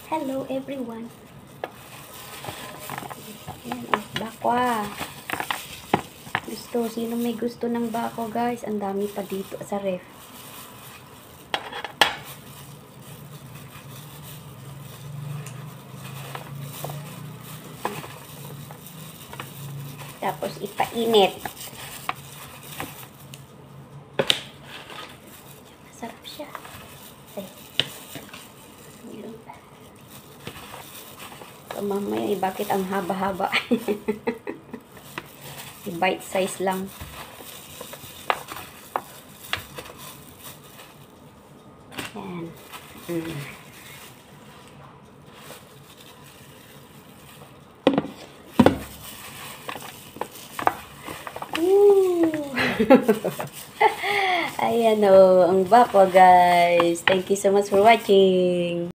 Hello everyone. Yan, bakwa. Sino may gusto ng bako guys? Ang dami pa dito sa ref. Tapos ipainit. Masarap siya. Ay. So, mamaya, bakit ang haba-haba? Bite size lang. Yan. Ayan o, ang bako guys. Thank you so much for watching.